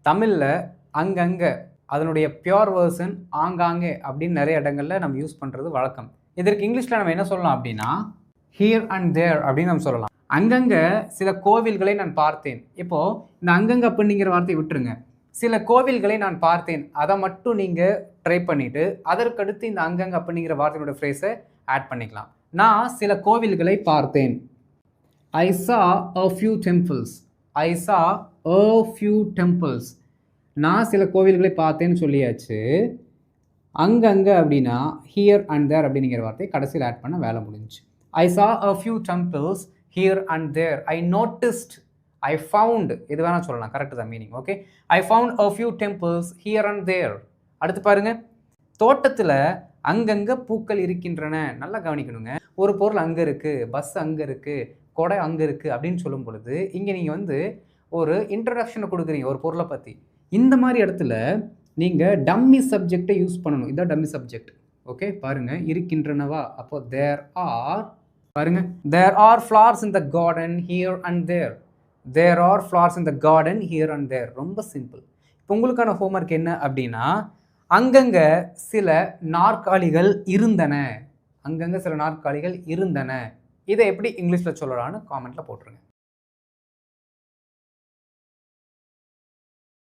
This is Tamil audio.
தமிழில் அங்கங்கே அதனுடைய பியோர் வேர்ஷன் ஆங்காங்கே அப்படின்னு நிறைய இடங்களில் நம்ம யூஸ் பண்ணுறது வழக்கம். இதற்கு இங்கிலீஷில் நம்ம என்ன சொல்லலாம் அப்படின்னா ஹியர் அண்ட் தேர் அப்படின்னு நம்ம சொல்லலாம். அங்கங்கே சில கோவில்களை நான் பார்த்தேன். இப்போது இந்த அங்கங்கே அப்படிங்கிற வார்த்தையை விட்டுருங்க. சில கோவில்களை நான் பார்த்தேன், அதை மட்டும் நீங்கள் ட்ரை பண்ணிவிட்டு அதற்கடுத்து இந்த அங்கங்கே அப்படிங்கிற வார்த்தையோட ஃப்ரேஸை ஆட் பண்ணிக்கலாம். நான் சில கோவில்களை பார்த்தேன். I saw a few temples. I saw a few temples. நான் சில கோவில்களை பார்த்தேன்னு சொல்லியாச்சு. அங்கங்கே அப்படின்னா ஹியர் அண்ட் தேர் அப்படிங்கிற வார்த்தையை கடைசியில் ஆட் பண்ண வேலை முடிஞ்சிச்சு. I saw a few temples here and there. I noticed, I found, இது வேணால் சொல்லலாம், கரெக்டு தான் meaning. Okay, I found a few temples here and there. அடுத்து பாருங்க, தோட்டத்தில் அங்கங்கே பூக்கள் இருக்கின்றன. நல்லா கவனிக்கணுங்க. ஒரு பொருள் அங்கே இருக்குது, பஸ் அங்கே இருக்குது, கொடை அங்கே இருக்குது அப்படின்னு சொல்லும் பொழுது இங்கே நீங்கள் ஒரு இன்ட்ரடக்ஷனை கொடுக்குறீங்க ஒரு பொருளை பற்றி. இந்த மாதிரி இடத்துல நீங்கள் டம்மி சப்ஜெக்டை யூஸ் பண்ணணும். இதுதான் டம்மி சப்ஜெக்ட். ஓகே, பாருங்க, இருக்கின்றனவா, அப்போ தேர் ஆர், பாருங்க, there are flowers in the garden here and there. There are flowers in the garden here and there. ரொம்ப சிம்பிள். இப்போ உங்களுக்கான ஹோம்ஒர்க் என்ன அப்படின்னா, அங்கங்கே சில நாற்காலிகள் இருந்தன. அங்கங்கே சில நாற்காலிகள் இருந்தன. இதை எப்படி இங்கிலீஷில் சொல்லலான்னு காமெண்ட்டில் போட்டுருங்க.